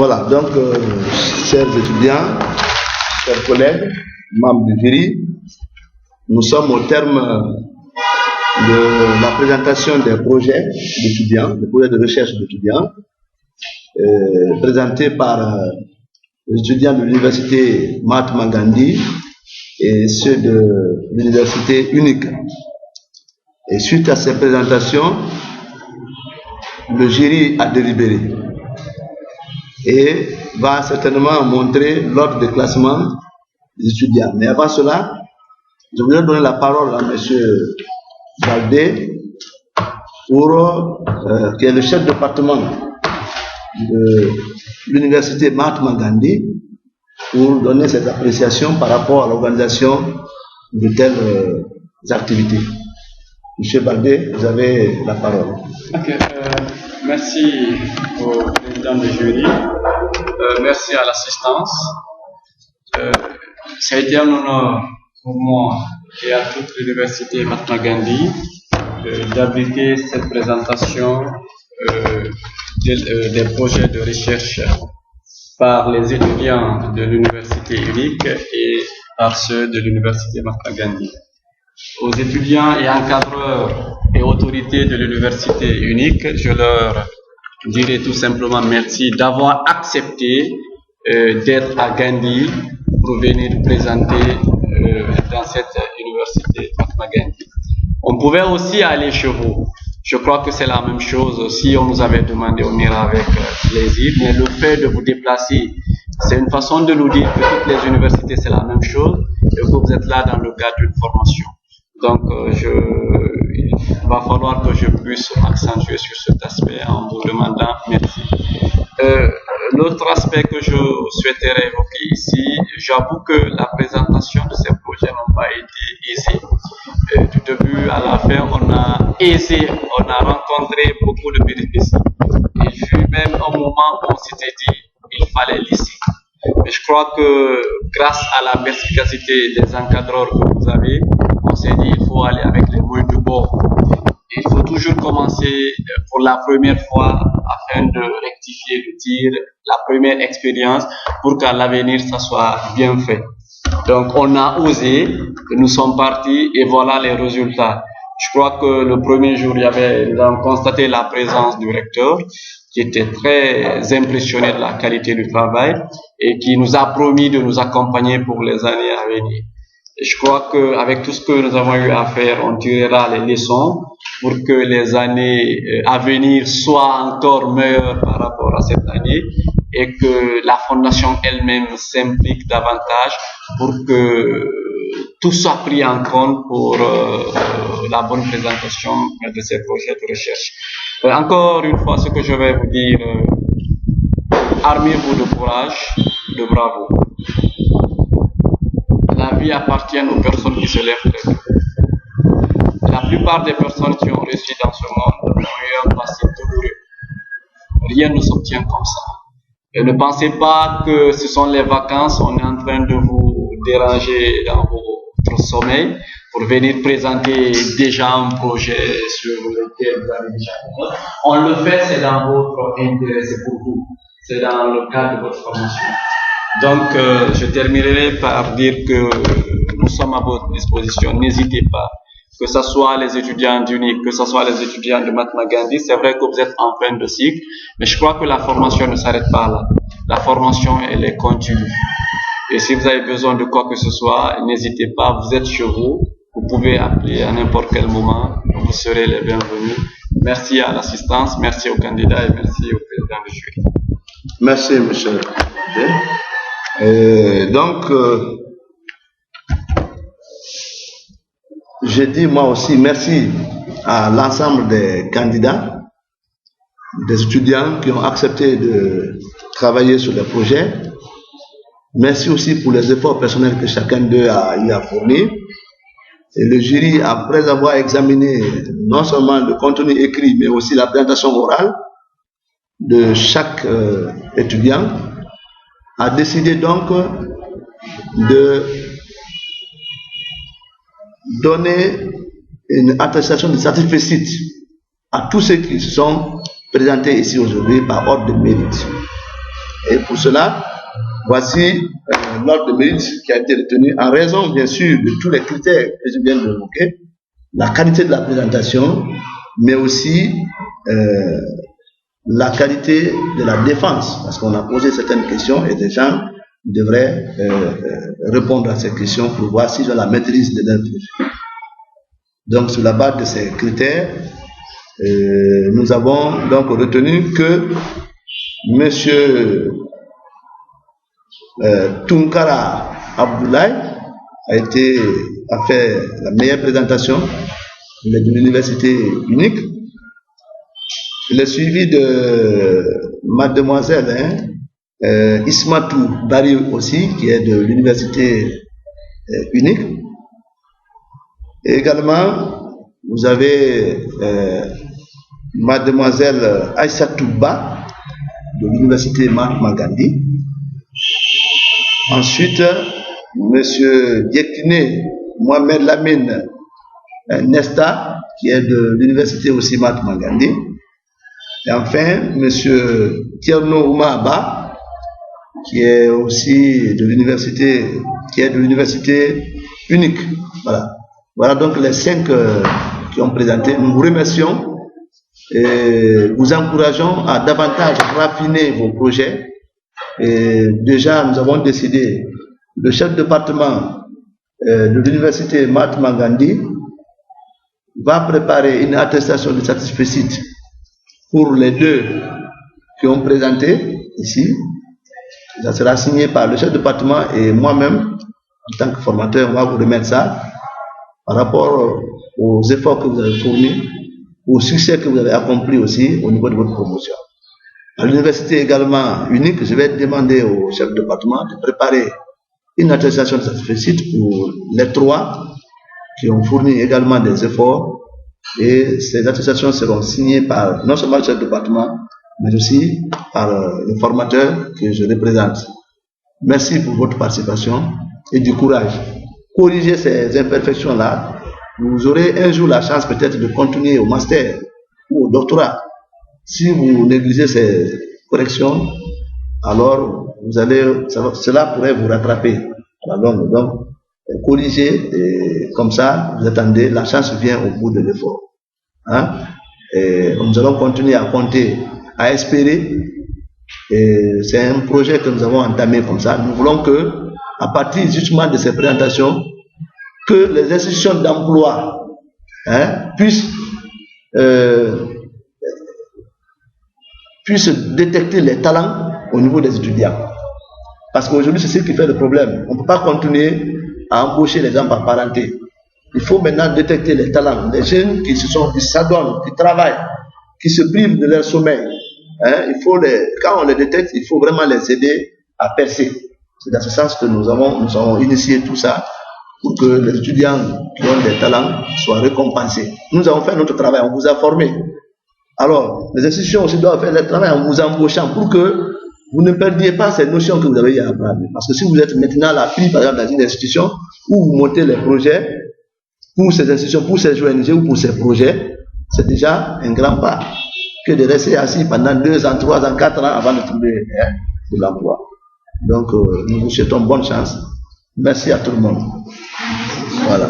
Voilà, donc, chers étudiants, chers collègues, membres du jury, nous sommes au terme de la présentation des projets d'étudiants, des projets de recherche d'étudiants, présentés par les étudiants de l'université Mahatma Gandhi et ceux de l'université unique. Et suite à ces présentations, le jury a délibéré et va certainement montrer l'ordre de classement des étudiants. Mais avant cela, je voudrais donner la parole à M. Baldé, qui est le chef de département de l'université Mahatma Gandhi, pour donner cette appréciation par rapport à l'organisation de telles activités. M. Baldé, vous avez la parole. Ok, merci au président du jury, merci à l'assistance. Ça a été un honneur pour moi et à toute l'université Mahatma Gandhi d'abriter cette présentation des projets de recherche par les étudiants de l'université unique et par ceux de l'université Mahatma Gandhi. Aux étudiants et encadreurs et autorités de l'université unique, je leur dirai tout simplement merci d'avoir accepté d'être à Gandhi pour venir présenter dans cette université Mahatma Gandhi. On pouvait aussi aller chez vous. Je crois que c'est la même chose. Si on nous avait demandé, on ira avec plaisir. Mais le fait de vous déplacer, c'est une façon de nous dire que toutes les universités, c'est la même chose et que vous êtes là dans le cadre d'une formation. Donc, il va falloir que je puisse accentuer sur cet aspect en vous demandant merci. L'autre aspect que je souhaiterais évoquer ici, j'avoue que la présentation de ces projets n'a pas été aisée. Du début à la fin, on a rencontré beaucoup de péripéties. Il fut même un moment où on s'était dit il fallait laisser. Mais je crois que grâce à la perspicacité des encadreurs que vous avez, on s'est dit il faut aller avec les moyens de bord. Il faut toujours commencer pour la première fois afin de rectifier le tir, la première expérience pour qu'à l'avenir ça soit bien fait. Donc on a osé, nous sommes partis et voilà les résultats. Je crois que le premier jour, nous avons constaté la présence du recteur qui était très impressionné de la qualité du travail et qui nous a promis de nous accompagner pour les années à venir. Et je crois qu'avec tout ce que nous avons eu à faire, on tirera les leçons pour que les années à venir soient encore meilleures par rapport à cette année et que la fondation elle-même s'implique davantage pour que tout soit pris en compte pour la bonne présentation de ces projets de recherche. Encore une fois, ce que je vais vous dire, armez-vous de courage, de bravo. La vie appartient aux personnes qui se lèvent tôt. La plupart des personnes qui ont réussi dans ce monde ont eu un passé douloureux. Rien ne s'obtient comme ça. Et ne pensez pas que ce sont les vacances, on est en train de vous déranger dans votre sommeil pour venir présenter déjà un projet sur lequel vous avez déjà fait. On le fait, c'est dans votre intérêt, c'est pour vous. C'est dans le cadre de votre formation. Donc, je terminerai par dire que nous sommes à votre disposition. N'hésitez pas. Que ce soit les étudiants d'UNIC, que ce soit les étudiants de Mahatma Gandhi, c'est vrai que vous êtes en fin de cycle, mais je crois que la formation ne s'arrête pas là. La formation, elle est continue. Et si vous avez besoin de quoi que ce soit, n'hésitez pas, vous êtes chez vous, vous pouvez appeler à n'importe quel moment, vous serez les bienvenus. Merci à l'assistance, merci aux candidats et merci au président du jury. Merci, monsieur. Donc, je dis moi aussi merci à l'ensemble des candidats, des étudiants qui ont accepté de travailler sur le projet. Merci aussi pour les efforts personnels que chacun d'eux y a fournis. Et le jury, après avoir examiné non seulement le contenu écrit, mais aussi la présentation orale de chaque étudiant, a décidé donc de donner une attestation de satisfaction à tous ceux qui se sont présentés ici aujourd'hui par ordre de mérite. Et pour cela, voici l'ordre de mérite qui a été retenu en raison, bien sûr, de tous les critères que je viens d'évoquer, la qualité de la présentation, mais aussi la qualité de la défense, parce qu'on a posé certaines questions et des gens devraient répondre à ces questions pour voir s'ils ont la maîtrise de leur projet. Donc, sur la base de ces critères, nous avons donc retenu que M. Tunkara Abdoulaye a fait la meilleure présentation de l'université unique. Il est suivi de mademoiselle Ismatou Bari aussi, qui est de l'université unique. Et également, vous avez mademoiselle Aïssatou Ba de l'université Mahatma Gandhi. Ensuite, monsieur Diekine Mohamed Lamine Nesta, qui est de l'université aussi Mahatma Gandhi. Et enfin, monsieur Tierno Oumaba, qui est aussi de l'université, unique. Voilà. Voilà donc les 5 qui ont présenté. Nous vous remercions et vous encourageons à davantage raffiner vos projets. Et déjà, nous avons décidé, le chef de département de l'université Mahatma Gandhi va préparer une attestation de satisfecit pour les 2 qui ont présenté ici. Ça sera signé par le chef de département et moi-même, en tant que formateur, on va vous remettre ça par rapport aux efforts que vous avez fournis, au succès que vous avez accompli aussi au niveau de votre promotion. À l'université également unique, je vais demander au chef de département de préparer une attestation de satisfecit pour les 3 qui ont fourni également des efforts. Et ces attestations seront signées par non seulement le chef de département, mais aussi par le formateur que je représente. Merci pour votre participation et du courage. Corrigez ces imperfections-là. Vous aurez un jour la chance peut-être de continuer au master ou au doctorat. Si vous négligez ces corrections, alors cela pourrait vous rattraper à la longue. Donc, corrigez et comme ça, vous attendez, la chance vient au bout de l'effort. Hein? Et nous allons continuer à compter, à espérer. C'est un projet que nous avons entamé comme ça. Nous voulons que, à partir justement de ces présentations, que les institutions d'emploi puissent détecter les talents au niveau des étudiants. Parce qu'aujourd'hui, c'est ce qui fait le problème. On ne peut pas continuer à embaucher les gens par parenté. Il faut maintenant détecter les talents. Les jeunes qui s'adonnent, qui travaillent, qui se privent de leur sommeil. Quand on les détecte, il faut vraiment les aider à percer. C'est dans ce sens que nous avons initié tout ça pour que les étudiants qui ont des talents soient récompensés. Nous avons fait notre travail, on vous a formé. Alors, les institutions aussi doivent faire leur travail en vous embauchant pour que vous ne perdiez pas ces notions que vous avez à apprendre. Parce que si vous êtes maintenant là, pris par exemple dans une institution où vous montez les projets pour ces institutions, pour ces ONG ou pour ces projets, c'est déjà un grand pas que de rester assis pendant 2 ans, 3 ans, 4 ans avant de trouver de l'emploi. Donc, nous vous souhaitons bonne chance. Merci à tout le monde. Voilà.